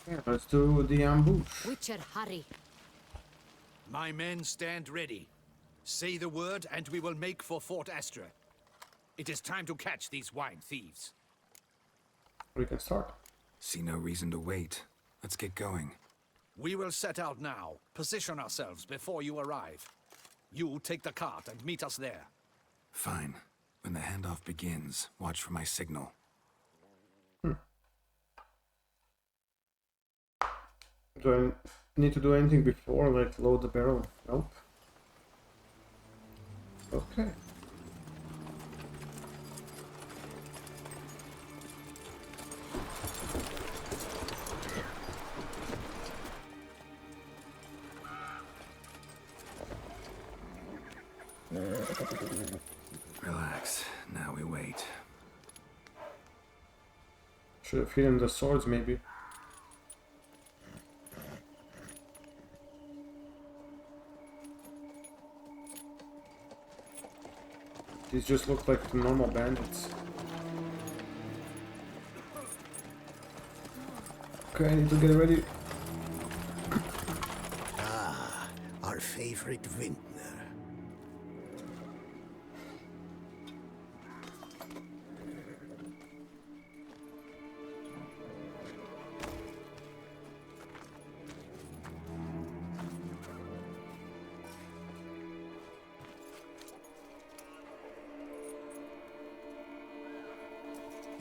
Yeah, let's do the ambush. Witcher, hurry. My men stand ready. Say the word and we will make for Fort Astra. It is time to catch these wine thieves. We can start. See no reason to wait. Let's get going. We will set out now. Position ourselves before you arrive. You take the cart and meet us there. Fine. When the handoff begins, watch for my signal. Do I need to do anything before, like load the barrel? Nope. Okay. Relax. Now we wait. Should have hidden the swords, maybe. These just look like the normal bandits. Okay, I need to get ready. Ah, our favorite vintner.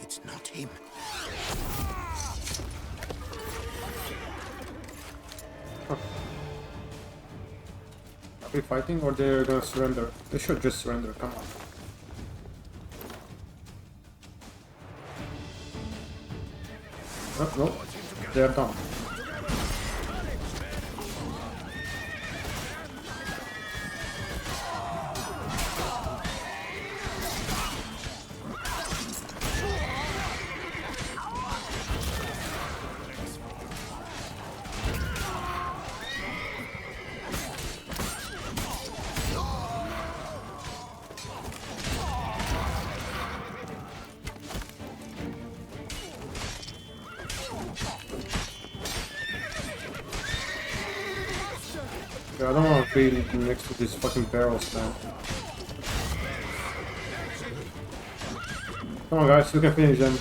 It's not him. Are we fighting or they're gonna surrender? They should just surrender, come on. Oh, no, they are done. Yeah, I don't want to be next to these fucking barrels, man. Come on, guys, we can finish them.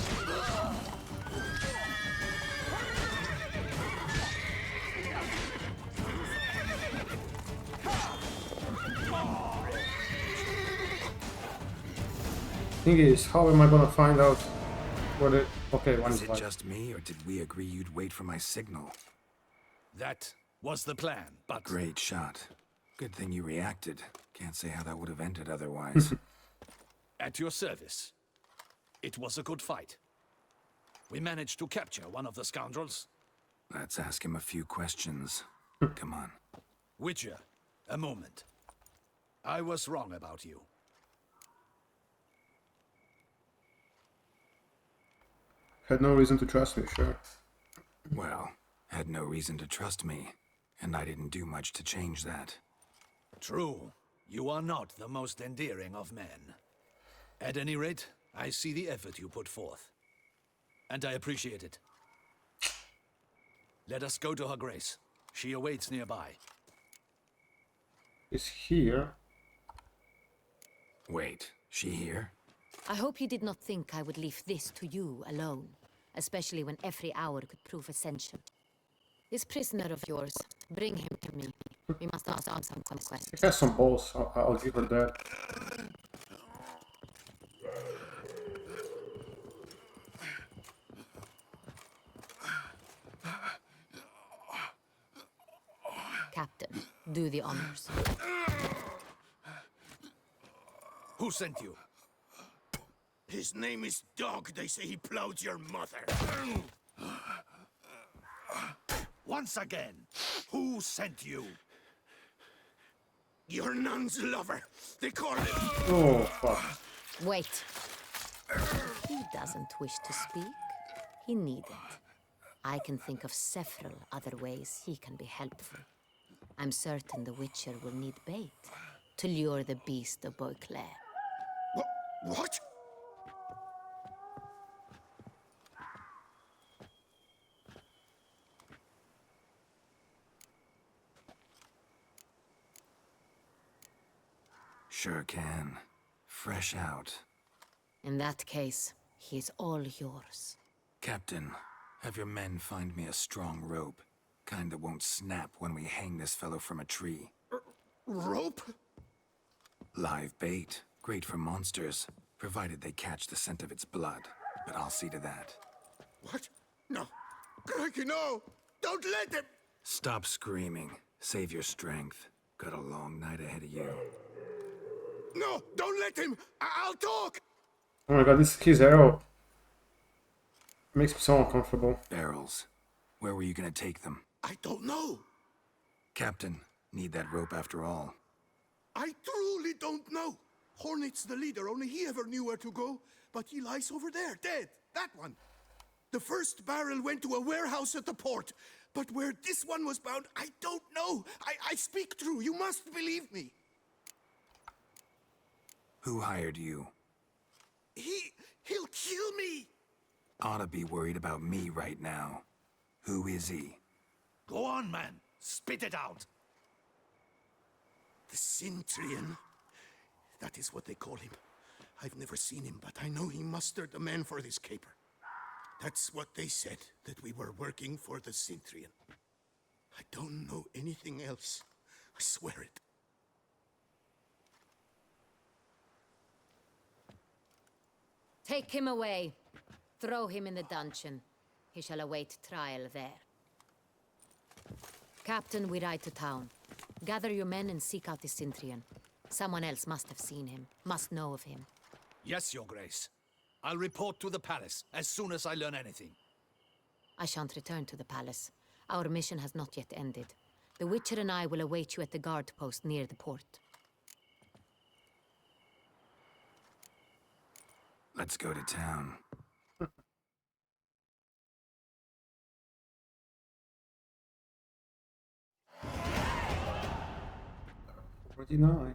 Thing is, how am I gonna find out what it? Okay, one Is is it left. just me, or did we agree you'd wait for my signal? That was the plan, but Great shot. Good thing you reacted. Can't say how that would have ended otherwise. at your service. It was a good fight. We managed to capture one of the scoundrels. Let's ask him a few questions. Come on. Witcher, a moment. I was wrong about you. Had no reason to trust me, sure. Well, had no reason to trust me, and I didn't do much to change that. True, you are not the most endearing of men. At any rate, I see the effort you put forth. And I appreciate it. Let us go to her grace. She awaits nearby. Is here. Wait, she here? I hope you did not think I would leave this to you alone, especially when every hour could prove essential. This prisoner of yours, bring him to me. We must ask on some questions. She has some balls. I'll give her that. Captain, do the honors. Who sent you? His name is Dog. They say he plowed your mother. Once again, who sent you? Your nun's lover. They call him. Oh, fuck. Wait. If he doesn't wish to speak, he needn't. I can think of several other ways he can be helpful. I'm certain the Witcher will need bait to lure the beast of Beauclair. What? Sure can. Fresh out. In that case, he's all yours. Captain, have your men find me a strong rope. Kind that won't snap when we hang this fellow from a tree. Rope? Live bait. Great for monsters, provided they catch the scent of its blood. But I'll see to that. What? No. Crikey, no! Don't let them! Stop screaming. Save your strength. Got a long night ahead of you. No! Don't let him! I'll talk! Oh my god, his arrow makes me so uncomfortable. Barrels. Where were you gonna take them? I don't know. Captain, need that rope after all. I truly don't know. Hornet's the leader, only he ever knew where to go. But he lies over there, dead. That one. The first barrel went to a warehouse at the port. But where this one was bound, I don't know. I speak true. You must believe me. Who hired you? He'll kill me. Oughta be worried about me right now. Who is he? Go on, man. Spit it out. The Cintrian. That is what they call him. I've never seen him, but I know he mustered the men for this caper. That's what they said, that we were working for the Cintrian. I don't know anything else. I swear it. Take him away. Throw him in the dungeon. He shall await trial there. Captain, we ride to town. Gather your men and seek out the Cintrian. Someone else must have seen him, must know of him. Yes, Your Grace. I'll report to the palace as soon as I learn anything. I shan't return to the palace. Our mission has not yet ended. The Witcher and I will await you at the guard post near the port. Let's go to town. 49.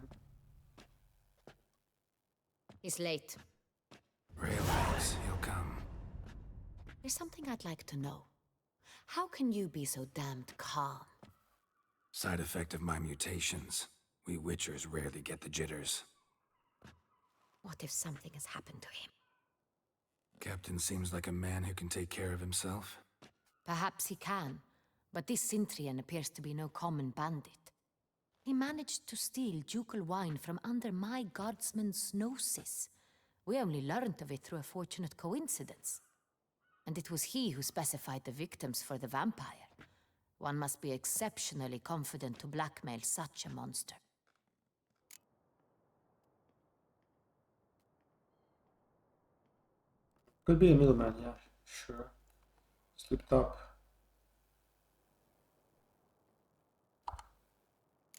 He's late. Relax, he'll come. There's something I'd like to know. How can you be so damned calm? Side effect of my mutations. We Witchers rarely get the jitters. What if something has happened to him? Captain seems like a man who can take care of himself. Perhaps he can, but this Cintrian appears to be no common bandit. He managed to steal ducal wine from under my guardsman's noses. We only learned of it through a fortunate coincidence. And it was he who specified the victims for the vampire. One must be exceptionally confident to blackmail such a monster. Could be a middleman, yeah, sure. Slipped up.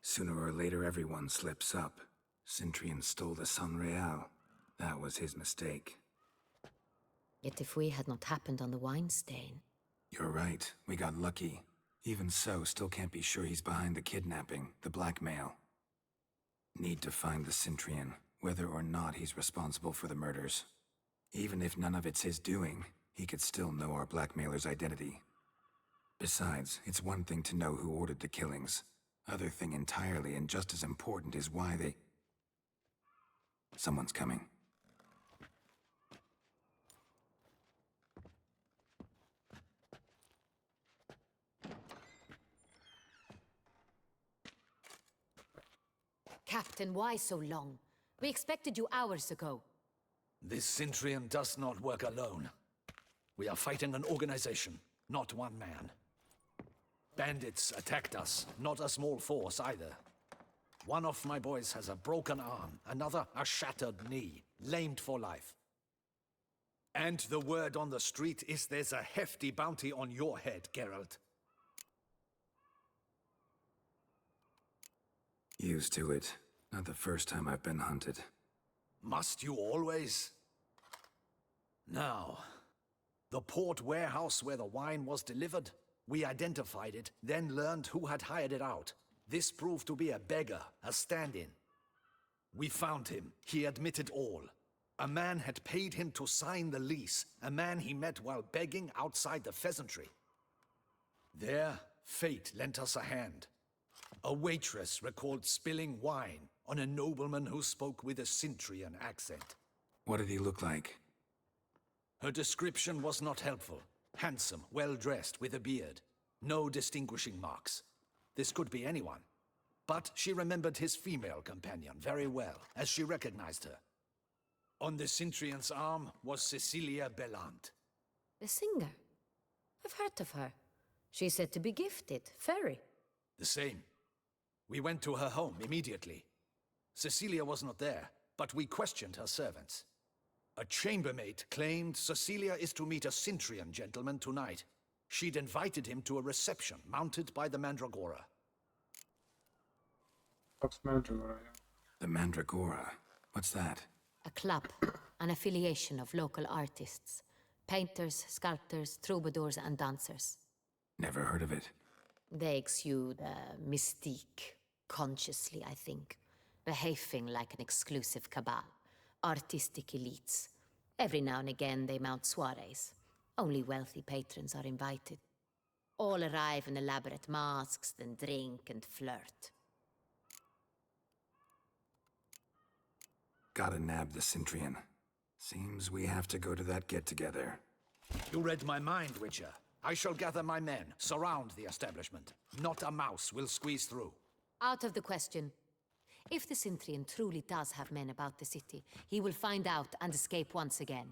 Sooner or later, everyone slips up. Cintrian stole the Sun Real. That was his mistake. Yet if we had not happened on the wine stain... You're right. We got lucky. Even so, still can't be sure he's behind the kidnapping, the blackmail. Need to find the Cintrian, whether or not he's responsible for the murders. Even if none of it's his doing, he could still know our blackmailer's identity. Besides, it's one thing to know who ordered the killings. Other thing entirely, and just as important, is why they... Someone's coming. Captain, why so long? We expected you hours ago. This Cintrian does not work alone. We are fighting an organization, not one man. Bandits attacked us, not a small force either. One of my boys has a broken arm, another a shattered knee, lamed for life. And the word on the street is there's a hefty bounty on your head, Geralt. Used to it. Not the first time I've been hunted. Must you always? Now, the port warehouse where the wine was delivered, we identified it, then learned who had hired it out. This proved to be a beggar, a stand-in. We found him. He admitted all. A man had paid him to sign the lease, a man he met while begging outside the pheasantry. There, fate lent us a hand. A waitress recalled spilling wine on a nobleman who spoke with a Cintrian accent. What did he look like? Her description was not helpful. Handsome, well-dressed, with a beard. No distinguishing marks. This could be anyone. But she remembered his female companion very well, as she recognized her. On the Cintrian's arm was Cecilia Bellant. The singer. I've heard of her. She's said to be gifted, fairy. The same. We went to her home immediately. Cecilia was not there, but we questioned her servants. A chambermaid claimed Cecilia is to meet a Cintrian gentleman tonight. She'd invited him to a reception mounted by the Mandragora. What's Mandragora? The Mandragora. What's that? A club, an affiliation of local artists. Painters, sculptors, troubadours and dancers. Never heard of it. They exude mystique, consciously, I think. Behaving like an exclusive cabal. Artistic elites. Every now and again they mount soirees. Only wealthy patrons are invited. All arrive in elaborate masks, then drink and flirt. Gotta nab the Cintrian. Seems we have to go to that get-together. You read my mind, Witcher. I shall gather my men, surround the establishment. Not a mouse will squeeze through. Out of the question. If the Cintrian truly does have men about the city, he will find out and escape once again.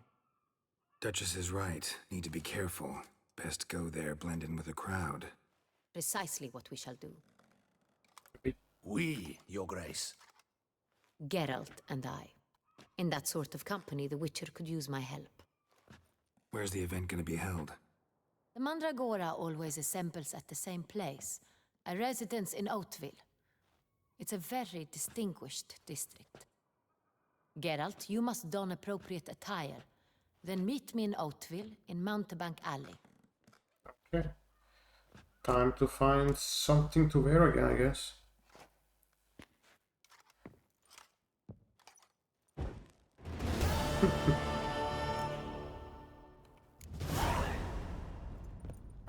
Duchess is right. Need to be careful. Best go there, blend in with the crowd. Precisely what we shall do. We, Your Grace. Geralt and I. In that sort of company, the Witcher could use my help. Where's the event gonna be held? The Mandragora always assembles at the same place, a residence in Oatville. It's a very distinguished district. Geralt, you must don appropriate attire. Then meet me in Oatville in Mountebank Alley. Okay. Time to find something to wear again, I guess.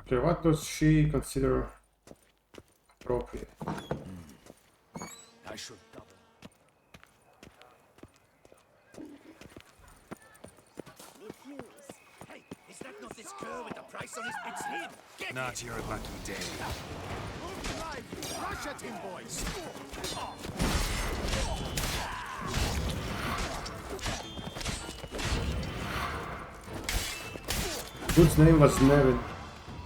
Okay, what does she consider appropriate? I should double. Hey, is that not this cur with the price on his it's him? Get Not your lucky day. Move the line! Rush at him, boys! Dude's name was Nevin.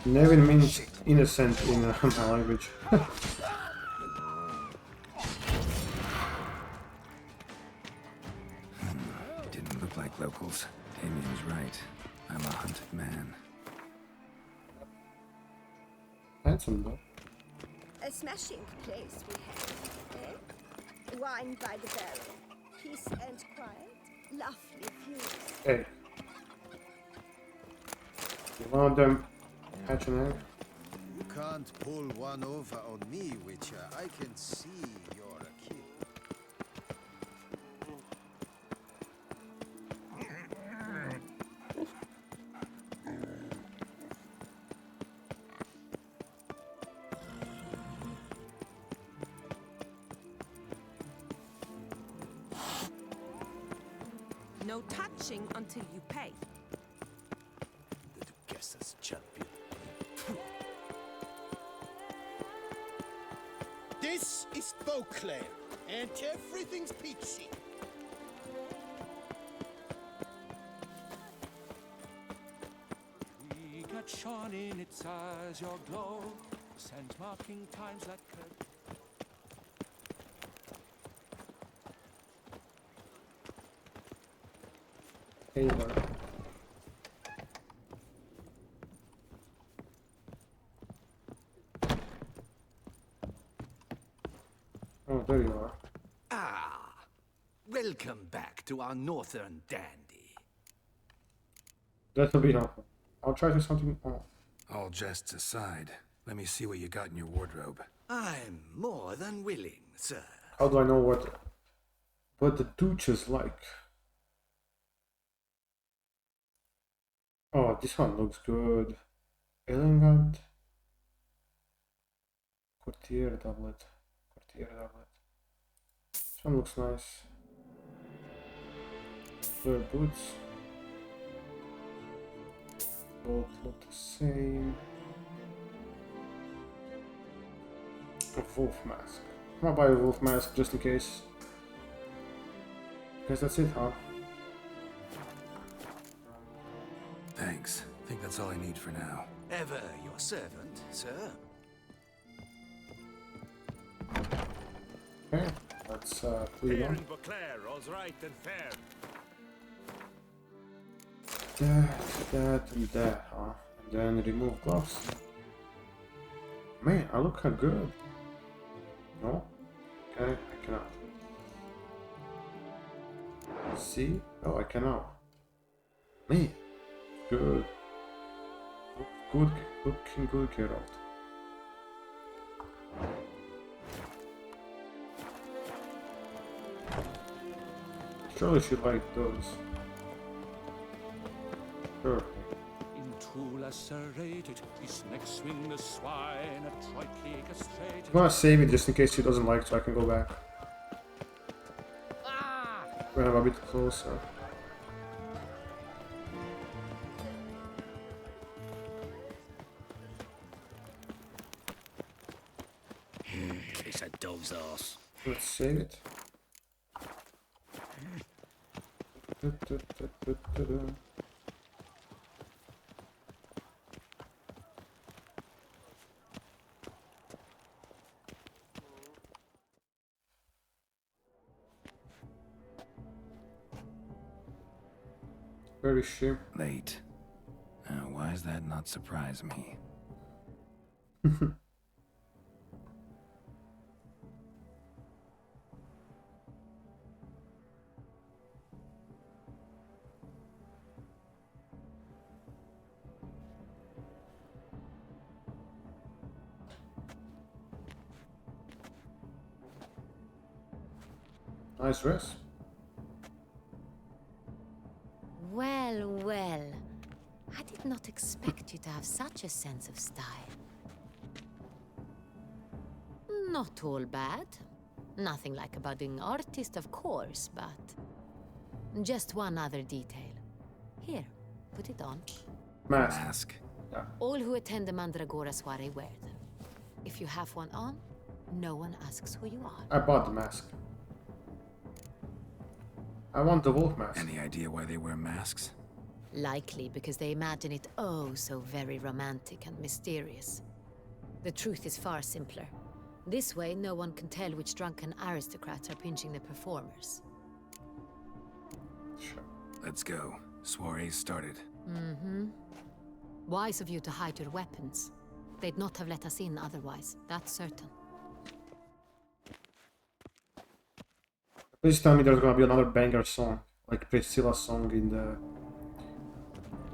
Nevin means innocent in my language. Didn't look like locals. Damien's right. I'm a hunted man. Handsome though. A smashing place we have, eh? Wine by the barrel, peace and quiet, lovely views. Hey. One of them hatch an egg. You can't pull one over on me, Witcher. I can see you're a kid. No touching until you pay. The Duchess's champion. This is Beauclair, and everything's peachy. We got shone in its eyes, your glow, scent marking times that could. Taylor. Oh, there you are. Ah, welcome back to our northern dandy. That'll be helpful. I'll try to something. Oh. All jests aside, let me see what you got in your wardrobe. I'm more than willing, sir. How do I know what the Duchess like? Oh, this one looks good. Elegant. Courtier doublet. here. This one looks nice. Fur boots. Both look the same. A wolf mask. I'm gonna buy a wolf mask just in case. Guess that's it, huh? Thanks. I think that's all I need for now. Ever your servant, sir. Okay, let's put it on. Beauclair, all's right and fair. That, and that, huh? And then remove gloves. Man, I look good. No? Okay, I cannot. See? Oh, I cannot. Man, good. Good, looking good, Geralt. Surely she liked those. Sure. Into lacerated, his neck swing the swine, adroitly castrated. I'm gonna save it just in case she doesn't like it so I can go back. When I'm a bit closer. It's a dog's ass. Let's save it. Where is she? Late. Why does that not surprise me? Nice dress. Well, well. I did not expect you to have such a sense of style. Not all bad. Nothing like a budding artist, of course, but... just one other detail. Here, put it on. Mask. All who attend the Mandragora soiree wear them. If you have one on, no one asks who you are. I bought the mask. I want the wolf mask. Any idea why they wear masks? Likely because they imagine it oh so very romantic and mysterious. The truth is far simpler. This way, no one can tell which drunken aristocrats are pinching the performers. Sure. Let's go. Soiree's started. Mm-hmm. Wise of you to hide your weapons. They'd not have let us in otherwise, that's certain. Please tell me there's gonna be another banger song, like Priscilla's song in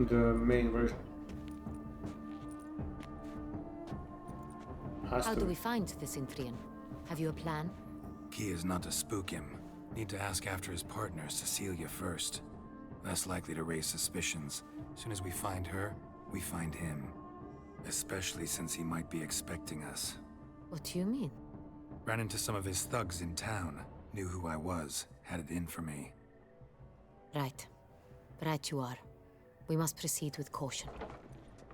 the main version. How do we find the Cintrian? Have you a plan? Key is not to spook him. Need to ask after his partner, Cecilia, first. Less likely to raise suspicions. As soon as we find her, we find him. Especially since he might be expecting us. What do you mean? Ran into some of his thugs in town. Knew who I was. Had it in for me. Right. Right you are. We must proceed with caution.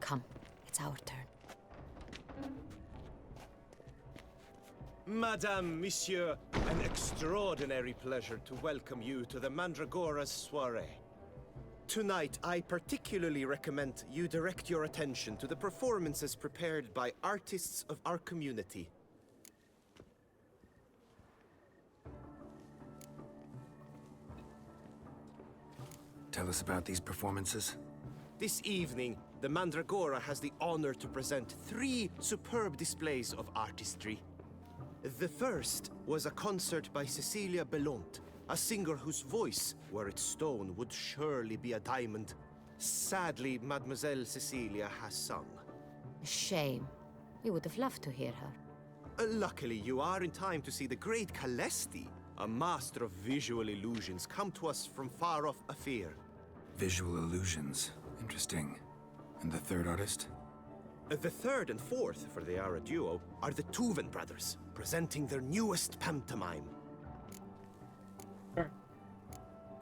Come, it's our turn. Madame, Monsieur, an extraordinary pleasure to welcome you to the Mandragora's soiree. Tonight, I particularly recommend you direct your attention to the performances prepared by artists of our community. Tell us about these performances. This evening, the Mandragora has the honor to present 3 superb displays of artistry. The first was a concert by Cecilia Belont, a singer whose voice, were it stone, would surely be a diamond. Sadly, Mademoiselle Cecilia has sung. Shame. We would have loved to hear her. Luckily, you are in time to see the great Calesti, a master of visual illusions, come to us from far off Afir. Visual illusions. Interesting. And the third artist? The third and fourth, for they are a duo, are the Tuven brothers, presenting their newest pantomime.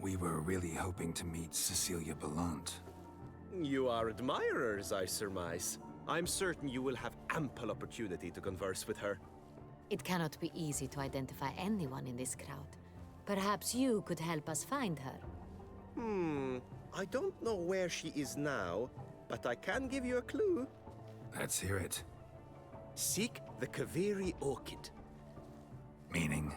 We were really hoping to meet Cecilia Belant. You are admirers, I surmise. I'm certain you will have ample opportunity to converse with her. It cannot be easy to identify anyone in this crowd. Perhaps you could help us find her. I don't know where she is now, but I can give you a clue. Let's hear it. Seek the Kaviri orchid. Meaning?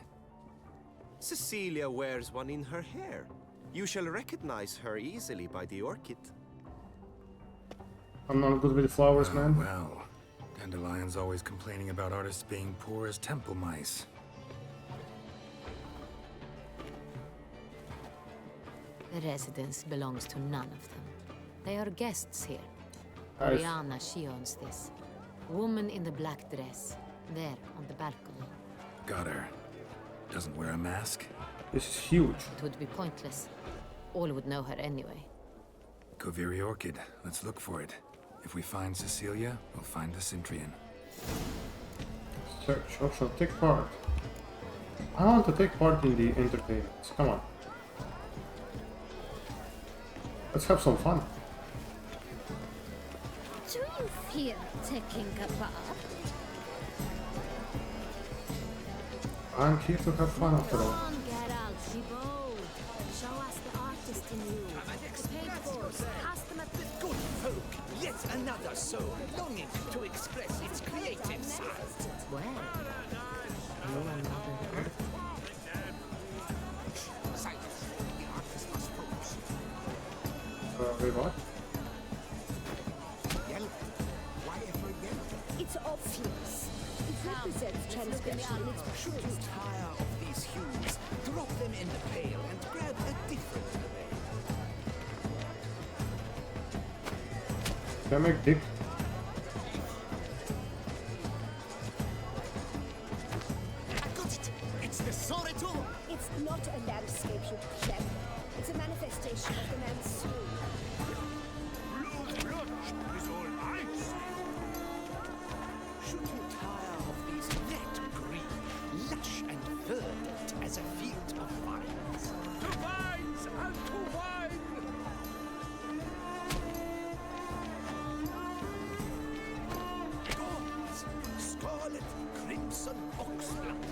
Cecilia wears one in her hair. You shall recognize her easily by the orchid. I'm not good with flowers, man. Well, Dandelion's always complaining about artists being poor as temple mice. The residence belongs to none of them. They are guests here. Nice. Oriana, she owns this. Woman in the black dress. There, on the balcony. Got her. Doesn't wear a mask? This is huge. It would be pointless. All would know her anyway. Koviri Orchid. Let's look for it. If we find Cecilia, we'll find the Cintrian. Search option. Take part. I want to take part in the entertainment. Come on. Let's have some fun. Do you feel taking a bath? I'm here to have fun after all. Come on, Geralt, be bold. Show us the artist in you. The paintballs, cast them at the Good folk, yet another soul longing to express its creative side. well. You another artist. Silence, the artist must focus. Wait, what? Yellow. Why ever yellow? It's obvious. It represents transgression in its Should you purest tire of these hues, drop them in the pail and grab a different array. Can I make dick? I got it! It's the Soreto! It's not a landscape, you clever. It's a manifestation of the man's soul. Should you tire of these net green, lush and verdant as a field of vines? To vines and to wine! Gods, scarlet, crimson, oxblood.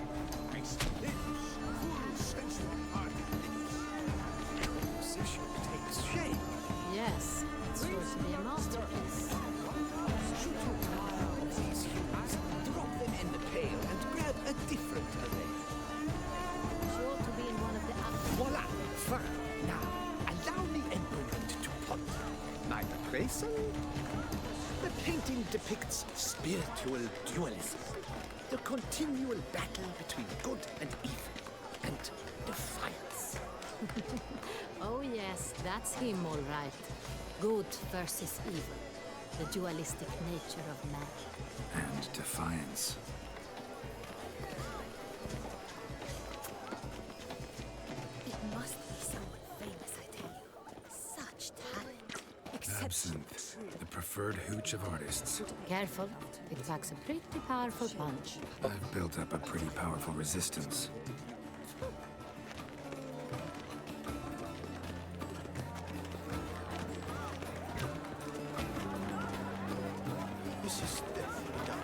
Nice lips, full sensual particles. Composition takes shape. Yes, it's sure to be a masterpiece. Should you tire of these hues, drop them in the pail and grab a different array. Sure to be in one of the Voila! Fine. Now, allow me a moment to ponder. My appraisal? The painting depicts spiritual dualism. The continual battle between good and evil. And defiance. Oh yes, that's him all right. Good versus evil. The dualistic nature of man. And defiance. It must be someone famous, I tell you. Such talent. Exceptional. Absinthe, the preferred hooch of artists. Careful, it packs a pretty powerful punch. I've built up a pretty powerful resistance. This is definitely done.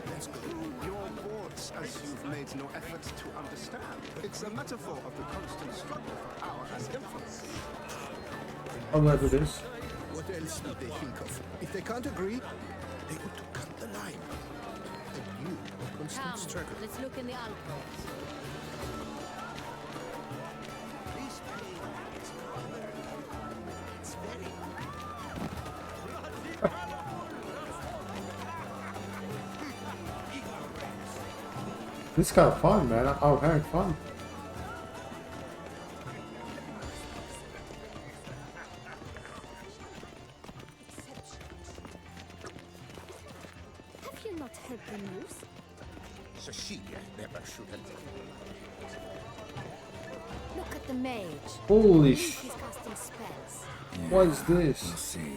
Let's go. Your boards, as you've made no effort to understand. It's a metaphor of the constant struggle for power and influence. How do I do this? What else would they think of? If they can't agree, they ought to cut the line. A new constant Come, struggle. let's look in the alcoves. This is kind of fun, man. I'm having fun. Have you not heard the news? Cecilia never should have. Look at the mage. Holy He's sh... casting spells. Yeah, What is this? We'll see.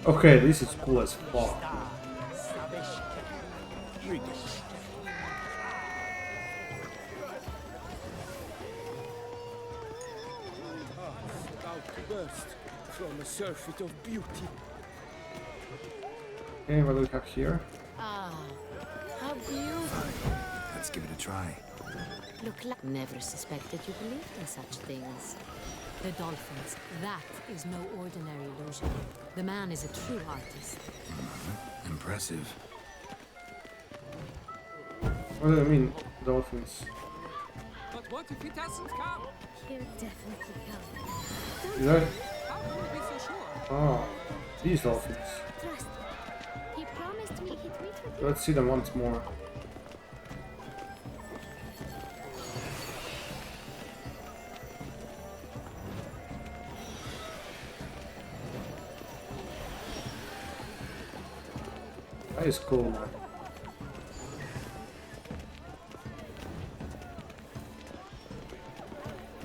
Okay, this is cool as fuck. About to burst from a surfeit of beauty. Okay, what do we have here? Ah, how beautiful. Let's give it a try. Look like never suspected you believed in such things. The dolphins, that is no ordinary illusion. The man is a true artist. Impressive. What do you mean, dolphins? But what if he doesn't come? He'll definitely come. Did I? How can we be so sure? Oh, these dolphins. Trust me. He promised me he'd meet with you. Let's see them once more. That is cool, man.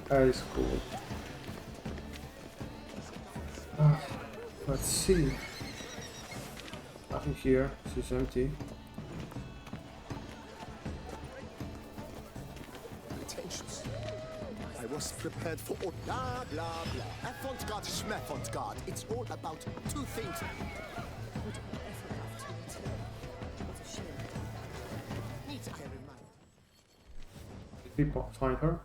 That is cool. Let's see. Nothing here. This is empty. Pretentious. I was prepared for all blah blah blah. Avant-garde, schmavant-garde. It's all about two things. Needs a reminder. Did people find her?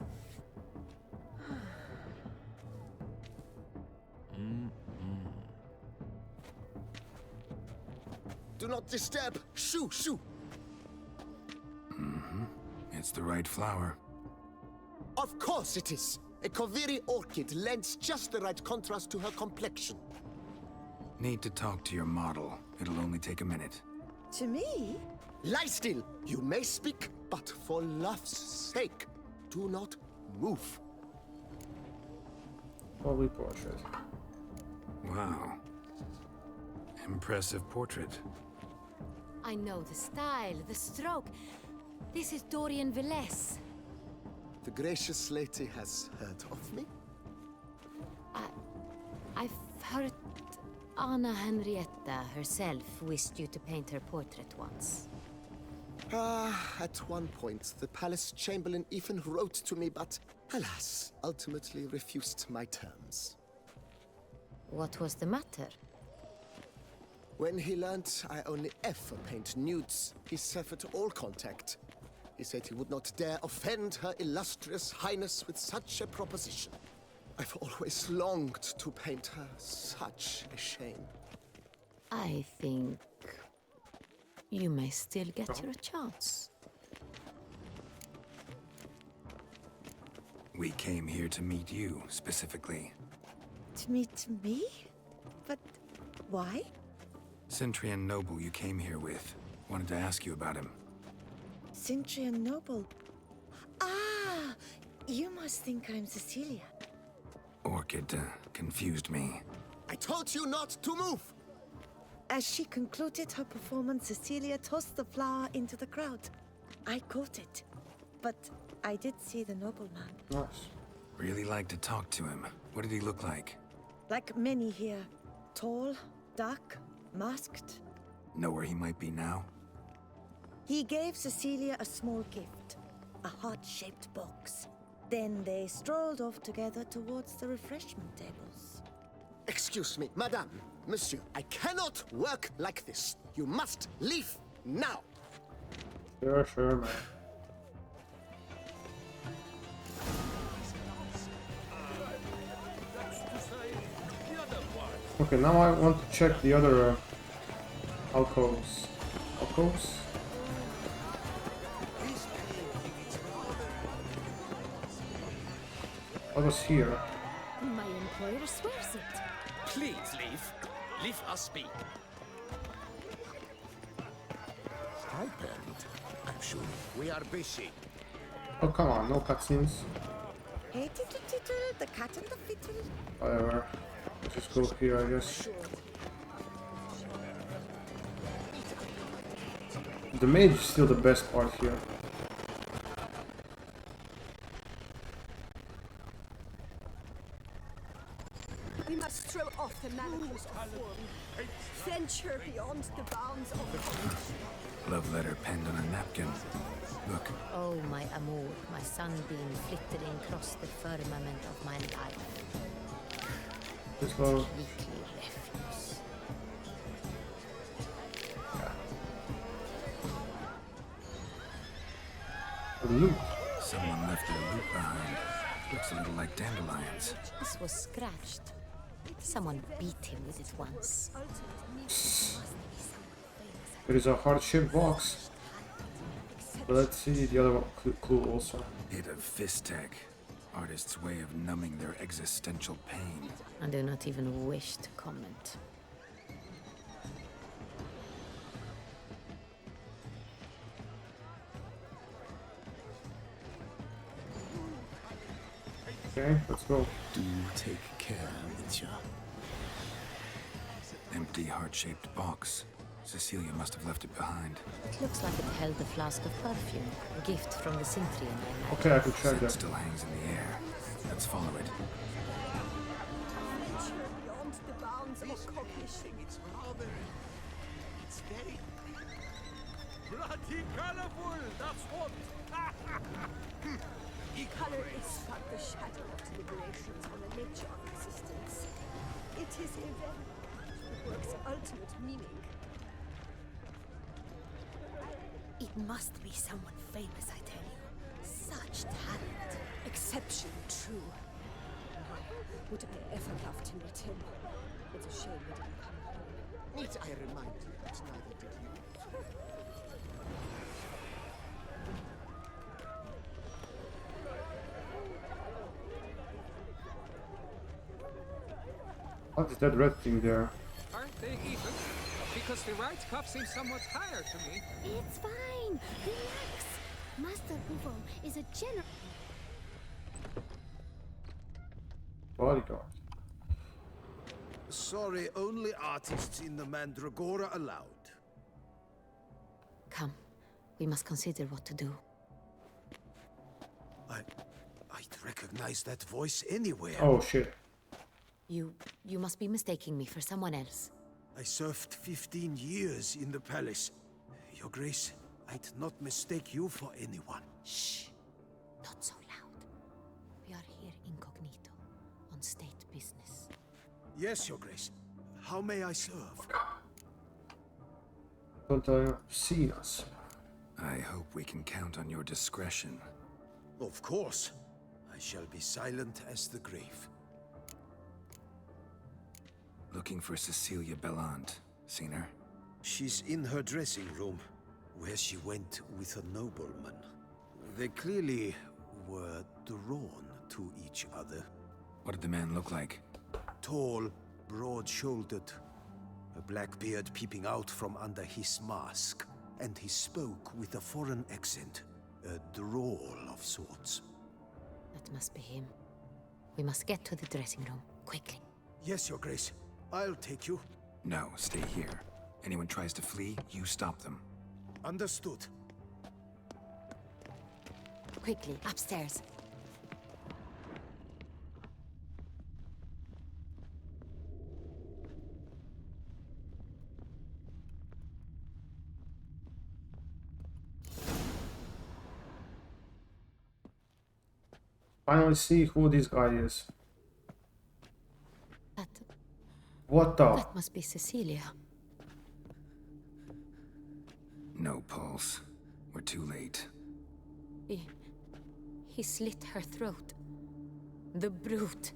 Do not disturb. Shoo, shoo. It's the right flower. Of course it is. A Koviri orchid lends just the right contrast to her complexion. Need to talk to your model. It'll only take a minute. To me? Lie still. You may speak, but for love's sake, do not move. Probably portrait. Wow. Impressive portrait. I know the style, the stroke. This is Dorian Velez. The gracious lady has heard of me. I've heard Anna Henrietta herself wished you to paint her portrait once. At one point, the palace chamberlain even wrote to me, but alas, ultimately refused my terms. What was the matter? When he learned I only ever paint nudes, he severed all contact. He said he would not dare offend her illustrious highness with such a proposition. I've always longed to paint her. Such a shame. I think you may still get your chance. We came here to meet you, specifically. To meet me? But why? Cintrian noble you came here with. Wanted to ask you about him. Cintrian noble. Ah! You must think I'm Cecilia. Orchid confused me. I told you not to move! As she concluded her performance, Cecilia tossed the flower into the crowd. I caught it. But I did see the nobleman. Nice. Really like to talk to him. What did he look like? Like many here. Tall, dark, masked. Know where he might be now? He gave Cecilia a small gift. A heart-shaped box. Then they strolled off together towards the refreshment tables. Excuse me, madame, monsieur, I cannot work like this. You must leave now. Sure, man. Okay, now I want to check the other alcoves. Alcoves? What was here? My employer swears it. Please leave. Leave us speak. Stipend? I'm sure we are busy. Oh, come on, no cutscenes. Hey, tittle, tittle, the cat and the fiddle. Whatever. Let's just go here, I guess. The mage is still the best part here. We must throw off the manacles of form. beyond the bounds of Love letter penned on a napkin. Look, Oh, my amour, my sunbeam flittering across the firmament of my life. Just go. Weekly refuse. A loot. someone left their loot behind. Looks a little like dandelions. This was scratched. Someone beat him with it once. There is a heart-shaped box. But let's see the other clue also. Bit of Fistech. Artist's way of numbing their existential pain. I do not even wish to comment. Okay, let's go. Do take care, Mitya. Empty heart-shaped box. Cecilia must have left it behind. It looks like it held a flask of perfume, a gift from the Cintrian, I imagine. Okay, I can check Scent that. still hangs in the air. Let's follow it. beyond the bounds of cognition. It's rather... It's very... Bloody colorful, that's what! Color is but the shadow of deliberations on the nature of existence. It is event, the work's ultimate meaning. It must be someone famous, I tell you. Such talent. Exception true. Would I ever love to meet him? It's a shame he didn't come home. Need I remind you that neither did you? What is that red thing there? Aren't they even? Because the right cuff seems somewhat higher to me. It's fine. Relax. Master Buvo is a general. Bodyguard. Sorry, only artists in the Mandragora allowed. Come, we must consider what to do. I'd recognize that voice anywhere. Oh shit. You must be mistaking me for someone else. I served 15 years in the palace. Your Grace, I'd not mistake you for anyone. Shh. Not so loud. We are here incognito, on state business. Yes, Your Grace. How may I serve? Don't tell you seen us. I hope we can count on your discretion. Of course. I shall be silent as the grave. Looking for Cecilia Bellant. Seen her? She's in her dressing room, where she went with a nobleman. They clearly were drawn to each other. What did the man look like? Tall, broad-shouldered, a black beard peeping out from under his mask, and he spoke with a foreign accent, a drawl of sorts. That must be him. We must get to the dressing room, quickly. Yes, Your Grace. I'll take you. No, stay here. Anyone tries to flee, you stop them. Understood. Quickly, upstairs. Finally see who this guy is. That What the? That must be Cecilia. No pulse. We're too late. He slit her throat. The brute.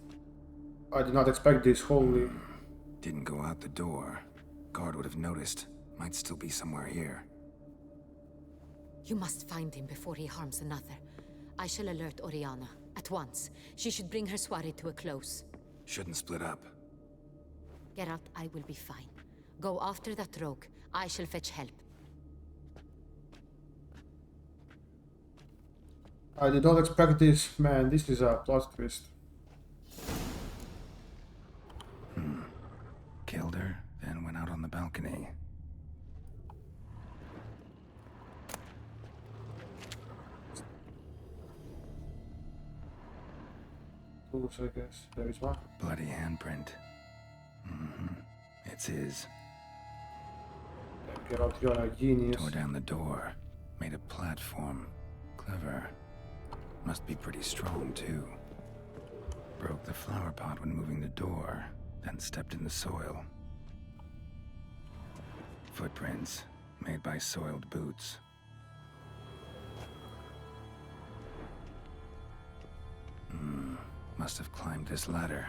I did not expect this, holy. Didn't go out the door. Guard would have noticed. Might still be somewhere here. You must find him before he harms another. I shall alert Oriana. At once. She should bring her soirée to a close. Shouldn't split up. Geralt, I will be fine. Go after that rogue. I shall fetch help. I did not expect this, man. This is a plot twist. Killed her, then went out on the balcony. Tools, I guess. There is one. Bloody handprint. It's his. Get out, you're a genius. Tore down the door. Made a platform. Clever. Must be pretty strong, too. Broke the flower pot when moving the door, then stepped in the soil. Footprints, made by soiled boots. Must have climbed this ladder.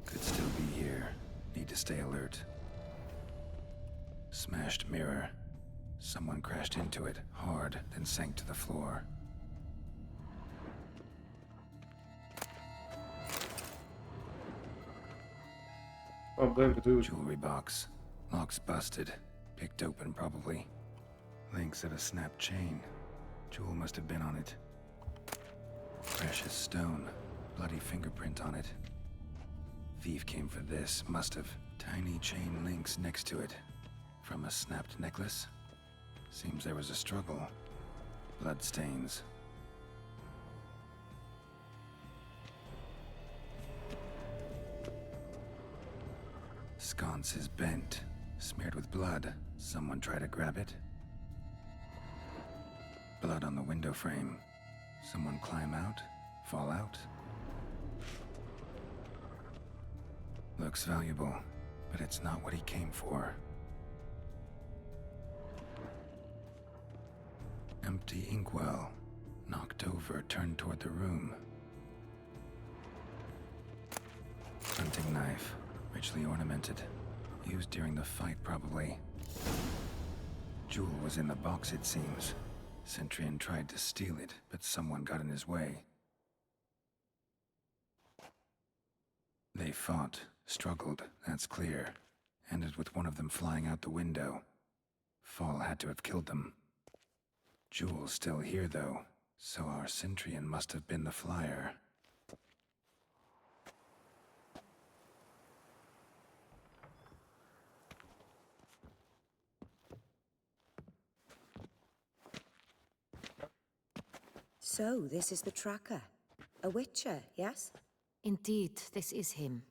Could still be here. Need to stay alert. Smashed mirror. Someone crashed into it, hard, then sank to the floor. Oh, blame the dude. Jewelry box. Lock's busted. Picked open, probably. Links of a snapped chain. Jewel must have been on it. Precious stone. Bloody fingerprint on it. Thief came for this, must have. Tiny chain links next to it. From a snapped necklace? Seems there was a struggle. Blood stains. Sconce is bent, smeared with blood. Someone try to grab it? Blood on the window frame. Someone climb out? Fall out? Looks valuable, but it's not what he came for. Empty inkwell. Knocked over, turned toward the room. Hunting knife. Richly ornamented. Used during the fight, probably. Jewel was in the box, it seems. Cintrian tried to steal it, but someone got in his way. They fought, struggled, that's clear. Ended with one of them flying out the window. Fall had to have killed them. Jewel's still here, though, so our Cintrian must have been the flyer. So, this is the tracker. A witcher, yes? Indeed, this is him.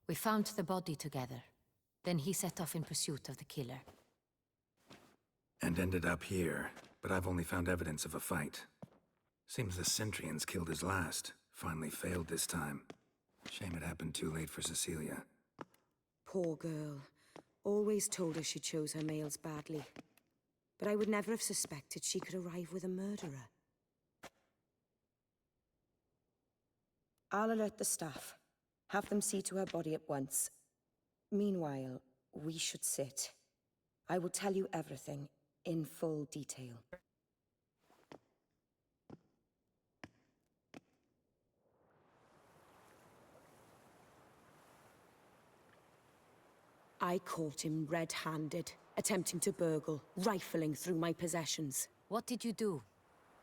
We found the body together. Then he set off in pursuit of the killer. And ended up here, but I've only found evidence of a fight. Seems the Cintrians killed his last. Finally failed this time. Shame it happened too late for Cecilia. Poor girl. Always told her she chose her males badly. But I would never have suspected she could arrive with a murderer. I'll alert the staff. Have them see to her body at once. Meanwhile, we should sit. I will tell you everything, in full detail. I caught him red-handed, attempting to burgle, rifling through my possessions. What did you do?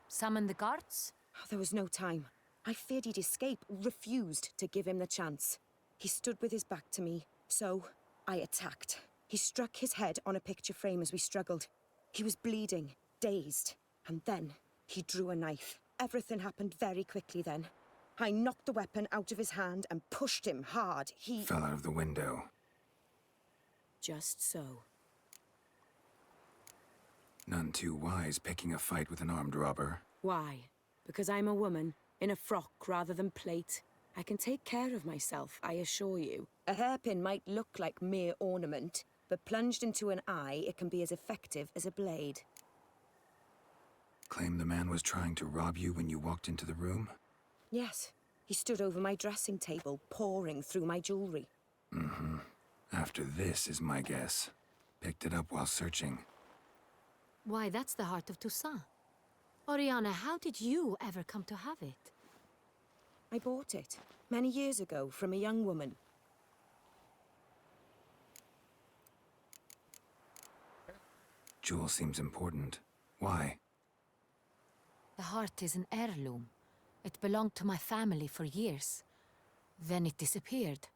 Summon the guards? There was no time. I feared he'd escape, refused to give him the chance. He stood with his back to me, so I attacked. He struck his head on a picture frame as we struggled. He was bleeding, dazed, and then he drew a knife. Everything happened very quickly then. I knocked the weapon out of his hand and pushed him hard. He Fell out of the window. Just so. None too wise picking a fight with an armed robber. Why? Because I'm a woman, in a frock rather than plate. I can take care of myself, I assure you. A hairpin might look like mere ornament, but plunged into an eye, it can be as effective as a blade. Claim the man was trying to rob you when you walked into the room? Yes. He stood over my dressing table, pouring through my jewelry. Mm-hmm. After this is my guess. Picked it up while searching. Why, that's the heart of Toussaint. Oriana, how did you ever come to have it? I bought it, many years ago, from a young woman. Jewel seems important. Why? The heart is an heirloom. It belonged to my family for years. Then it disappeared.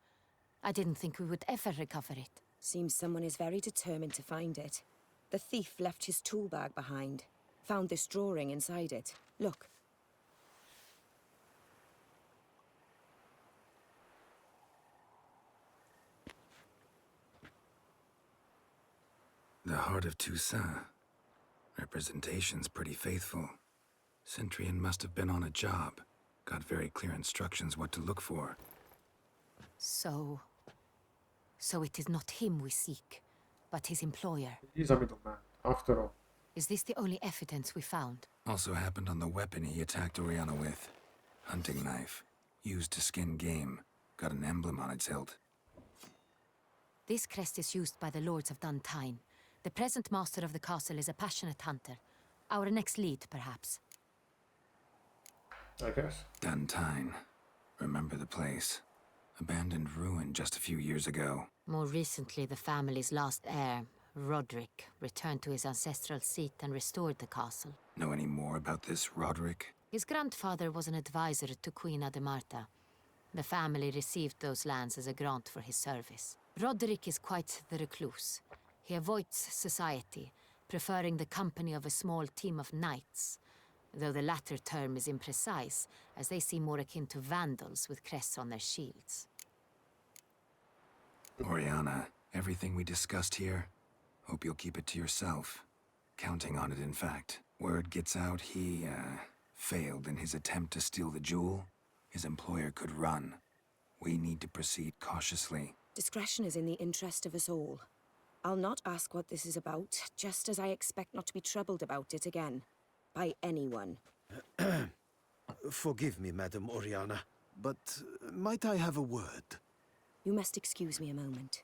I didn't think we would ever recover it, Seems someone is very determined to find it. The thief left his tool bag behind. Found this drawing inside it. Look. The Heart of Toussaint. Representation's pretty faithful. Cintrian must have been on a job. Got very clear instructions what to look for. So it is not him we seek, but his employer. He's a middleman, after all. Is this the only evidence we found? Also happened on the weapon he attacked Oriana with. Hunting knife. Used to skin game. Got an emblem on its hilt. This crest is used by the Lords of Duntine. The present master of the castle is a passionate hunter. Our next lead, perhaps. I guess. Duntine. Remember the place. Abandoned ruin just a few years ago. More recently, the family's last heir, Roderick, returned to his ancestral seat and restored the castle. Know any more about this Roderick? His grandfather was an advisor to Queen Ademarta. The family received those lands as a grant for his service. Roderick is quite the recluse. He avoids society, preferring the company of a small team of knights, though the latter term is imprecise, as they seem more akin to vandals with crests on their shields. Oriana, everything we discussed here, hope you'll keep it to yourself. Counting on it, in fact. Word gets out he, failed in his attempt to steal the jewel. His employer could run. We need to proceed cautiously. Discretion is in the interest of us all. I'll not ask what this is about, just as I expect not to be troubled about it again. By anyone. Forgive me, Madam Oriana, but might I have a word? You must excuse me a moment.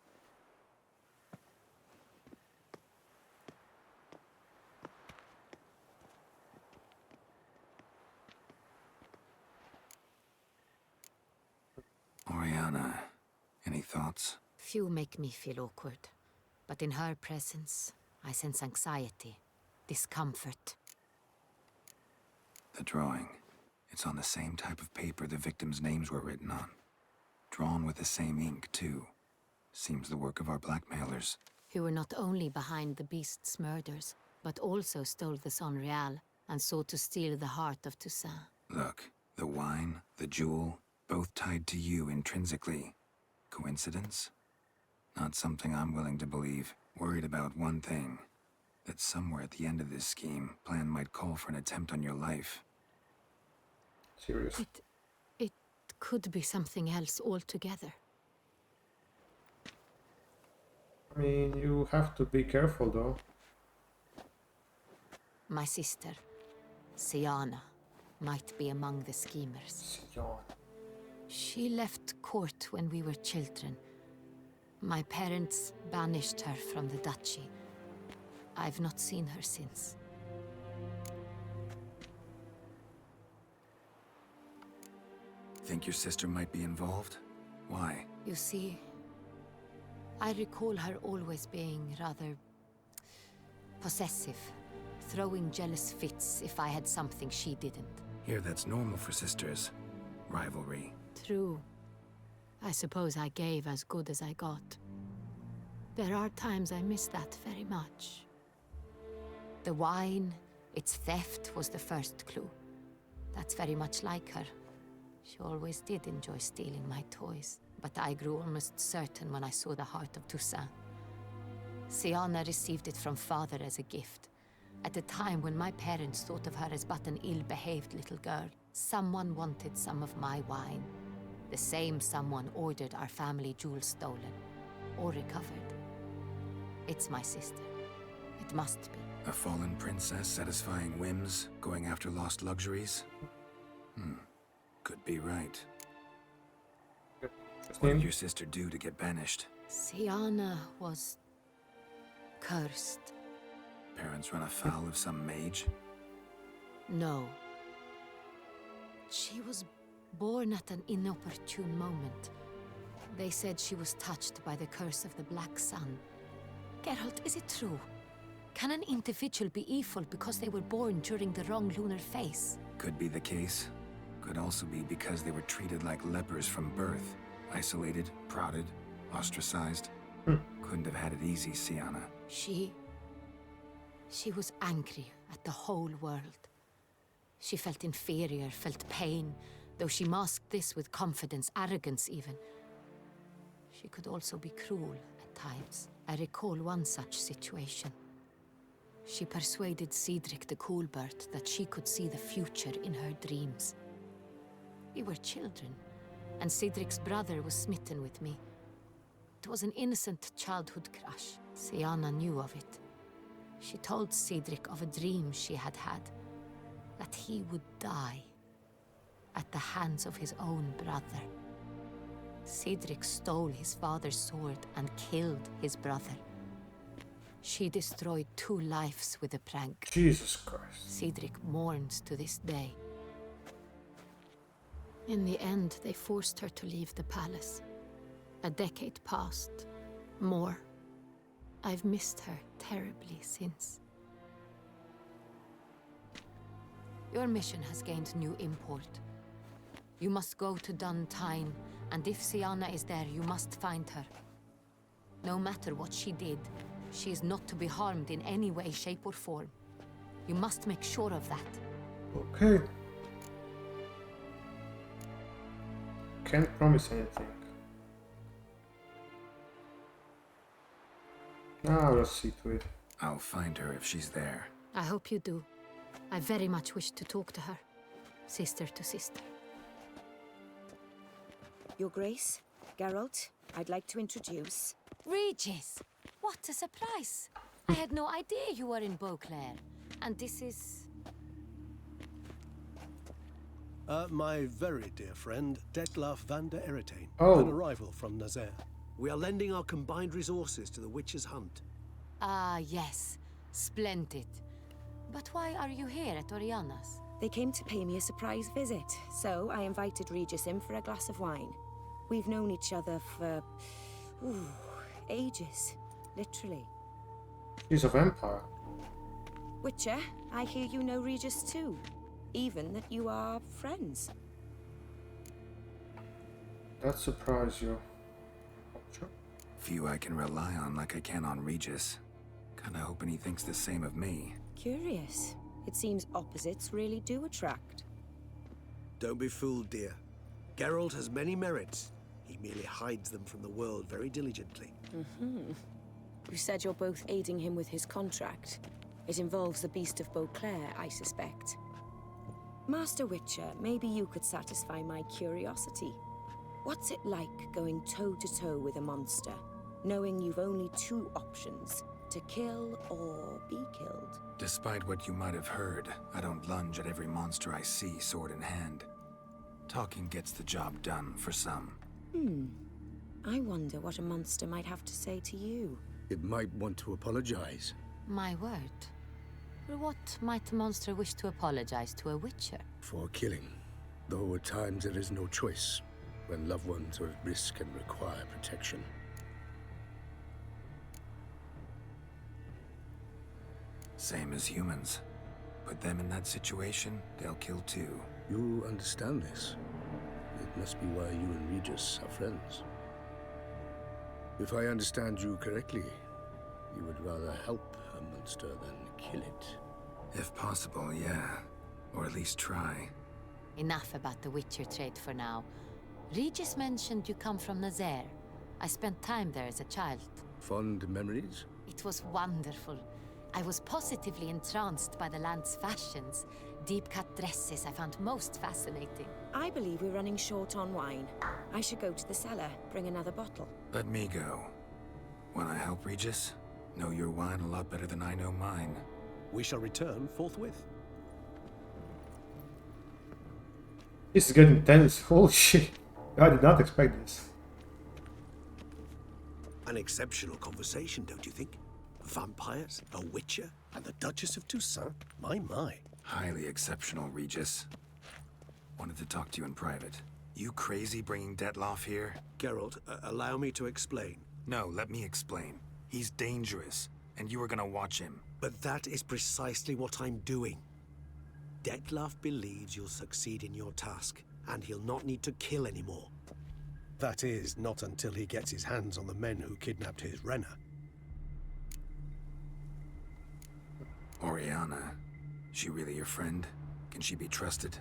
Oriana, any thoughts? Few make me feel awkward, but in her presence, I sense anxiety, discomfort. The drawing. It's on the same type of paper the victims' names were written on. Drawn with the same ink, too. Seems the work of our blackmailers. Who were not only behind the beast's murders, but also stole the Son Real and sought to steal the heart of Toussaint. Look, the wine, the jewel, both tied to you intrinsically. Coincidence? Not something I'm willing to believe. Worried about one thing. That somewhere at the end of this scheme, plan might call for an attempt on your life. Serious. It could be something else altogether. I mean, you have to be careful, though. My sister, Siana, might be among the schemers. Siana. She left court when we were children. My parents banished her from the duchy. I've not seen her since. Think your sister might be involved? Why? You see, I recall her always being rather possessive, throwing jealous fits if I had something she didn't. Here, that's normal for sisters. Rivalry. True. I suppose I gave as good as I got. There are times I miss that very much. The wine, its theft, was the first clue. That's very much like her. She always did enjoy stealing my toys, but I grew almost certain when I saw the heart of Toussaint. Siana received it from father as a gift. At a time when my parents thought of her as but an ill-behaved little girl, someone wanted some of my wine. The same someone ordered our family jewels stolen, or recovered. It's my sister. It must be. A fallen princess satisfying whims, going after lost luxuries? Could be right. What did your sister do to get banished? Siana was cursed. Parents run afoul of some mage? No. She was born at an inopportune moment. They said she was touched by the curse of the Black Sun. Geralt, is it true? Can an individual be evil because they were born during the wrong lunar phase? Could be the case. Could also be because they were treated like lepers from birth. Isolated, prodded, ostracized. Couldn't have had it easy, Sienna. She was angry at the whole world. She felt inferior, felt pain, though she masked this with confidence, arrogance even. She could also be cruel at times. I recall one such situation. She persuaded Cedric the Coolbird that she could see the future in her dreams. We were children, and Cedric's brother was smitten with me. It was an innocent childhood crush. Sienna knew of it. She told Cedric of a dream she had had, that he would die at the hands of his own brother. Cedric stole his father's sword and killed his brother. She destroyed 2 lives with a prank. Jesus Christ. Cedric mourns to this day. In the end, they forced her to leave the palace. A decade passed. More. I've missed her terribly since. Your mission has gained new import. You must go to Duntine, and if Sienna is there, you must find her. No matter what she did, she is not to be harmed in any way, shape, or form. You must make sure of that. Okay. Can't promise anything. Now let's see to it. I'll find her if she's there. I hope you do. I very much wish to talk to her. Sister to sister. Your Grace, Geralt, I'd like to introduce... Regis! What a surprise! I had no idea you were in Beauclair. And this is... My very dear friend, Detlaf van der Eretain, Oh. an arrival from Nazaire. We are lending our combined resources to the Witch's Hunt. Ah, yes. Splendid. But why are you here at Oriana's? They came to pay me a surprise visit, so I invited Regis in for a glass of wine. We've known each other for... ages. Literally. He's a vampire. Witcher, I hear you know Regis too. Even that you are friends. That surprised you. Few I can rely on like I can on Regis. Kinda hoping he thinks the same of me. Curious. It seems opposites really do attract. Don't be fooled, dear. Geralt has many merits. He merely hides them from the world very diligently. You said you're both aiding him with his contract. It involves the Beast of Beauclair, I suspect. Master Witcher, maybe you could satisfy my curiosity. What's it like going toe-to-toe with a monster, knowing you've only 2 options, to kill or be killed? Despite what you might have heard, I don't lunge at every monster I see sword in hand. Talking gets the job done for some. I wonder what a monster might have to say to you. It might want to apologize. My word. For what might a monster wish to apologize to a witcher? For killing. Though at times there is no choice, when loved ones are at risk and require protection. Same as humans. Put them in that situation, they'll kill too. You understand this. It must be why you and Regis are friends. If I understand you correctly, you would rather help a monster than kill it. If possible, yeah. Or at least try. Enough about the witcher trade for now. Regis mentioned you come from Nazaire. I spent time there as a child. Fond memories? It was wonderful. I was positively entranced by the land's fashions. Deep-cut dresses I found most fascinating. I believe we're running short on wine. I should go to the cellar, bring another bottle. Let me go. Wanna help, Regis? Know your wine a lot better than I know mine. We shall return forthwith. This is getting tense. Holy shit. I did not expect this. An exceptional conversation, don't you think? Vampires, a witcher, And the Duchess of Toussaint? My. Highly exceptional, Regis. Wanted to talk to you in private. You crazy bringing Detlaf here? Geralt, allow me to explain. No, let me explain. He's dangerous, and you are gonna watch him. But that is precisely what I'm doing. Detlaf believes you'll succeed in your task, and he'll not need to kill anymore. That is, not until he gets his hands on the men who kidnapped his Renner. Oriana, she really your friend? Can she be trusted?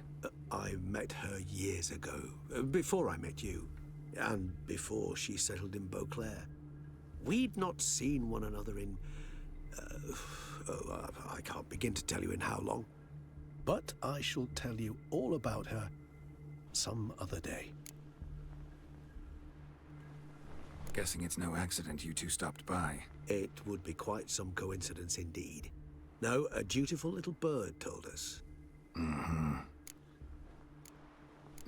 I met her years ago, before I met you, and before she settled in Beauclair. We'd not seen one another in... I can't begin to tell you in how long. But I shall tell you all about her some other day. Guessing it's no accident you two stopped by. It would be quite some coincidence indeed. No, a dutiful little bird told us. Mm-hmm.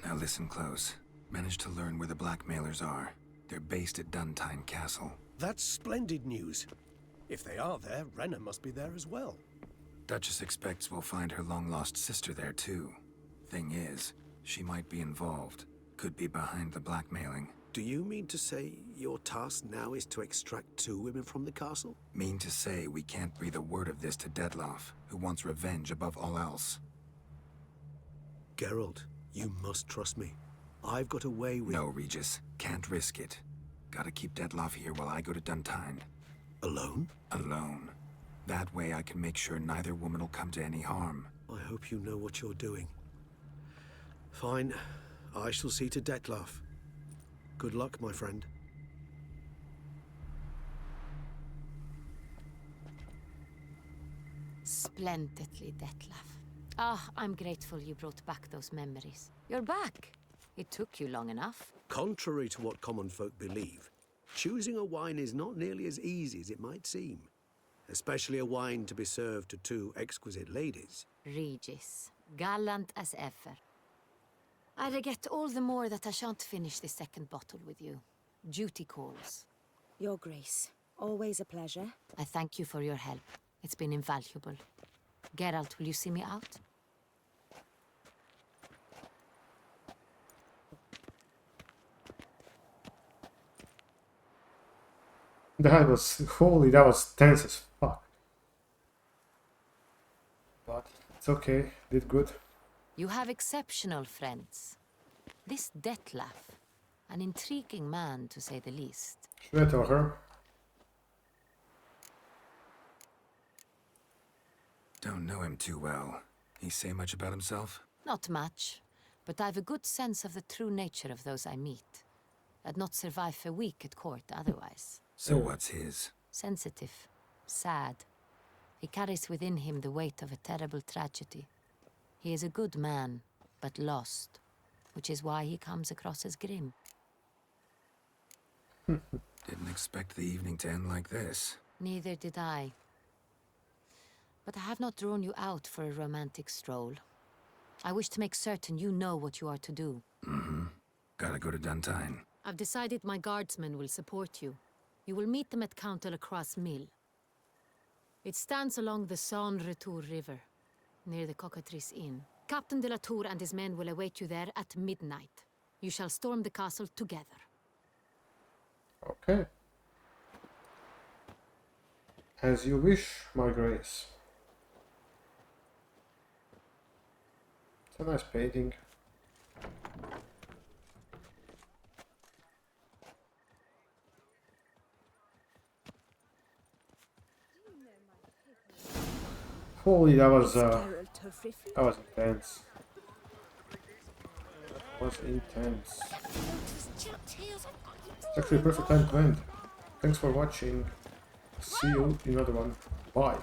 Now listen close. Managed to learn where the blackmailers are. They're based at Duntine Castle. That's splendid news. If they are there, Renner must be there as well. Duchess expects we'll find her long-lost sister there too. Thing is, she might be involved. Could be behind the blackmailing. Do you mean to say your task now is to extract 2 women from the castle? Mean to say we can't breathe a word of this to Dettlaff, who wants revenge above all else. Geralt, you must trust me. I've got a way with... No, Regis. Can't risk it. Gotta keep Dettlaff here while I go to Duntine. Alone? Alone. That way I can make sure neither woman will come to any harm. I hope you know what you're doing. Fine. I shall see to Dettlaff. Good luck, my friend. Splendidly, Dettlaff. Ah, I'm grateful you brought back those memories. You're back. It took you long enough. Contrary to what common folk believe, choosing a wine is not nearly as easy as it might seem. Especially a wine to be served to 2 exquisite ladies. Regis, gallant as ever. I regret all the more that I shan't finish the 2nd bottle with you. Duty calls. Your Grace, always a pleasure. I thank you for your help. It's been invaluable. Geralt, will you see me out? That was... holy, that was tense as fuck. But it's okay, did good. You have exceptional friends. This Dettlaff, an intriguing man to say the least. Should I tell her? Don't know him too well. He say much about himself? Not much, but I've a good sense of the true nature of those I meet. I'd not survive a week at court otherwise. So what's his? Sensitive, sad. He carries within him the weight of a terrible tragedy. He is a good man, but lost, which is why he comes across as grim. Didn't expect the evening to end like this. Neither did I. But I have not drawn you out for a romantic stroll. I wish to make certain you know what you are to do. Mm-hmm. Gotta go to Duntine. I've decided my guardsmen will support you. You will meet them at Count de la Croix's mill. It stands along the Saône-Retour River, near the Cockatrice Inn. Captain de la Tour and his men will await you there at midnight. You shall storm the castle together. Okay. As you wish, my grace. It's a nice painting. Holy, that was intense. That was intense. It's actually a perfect time to end. Thanks for watching. See you in another one. Bye.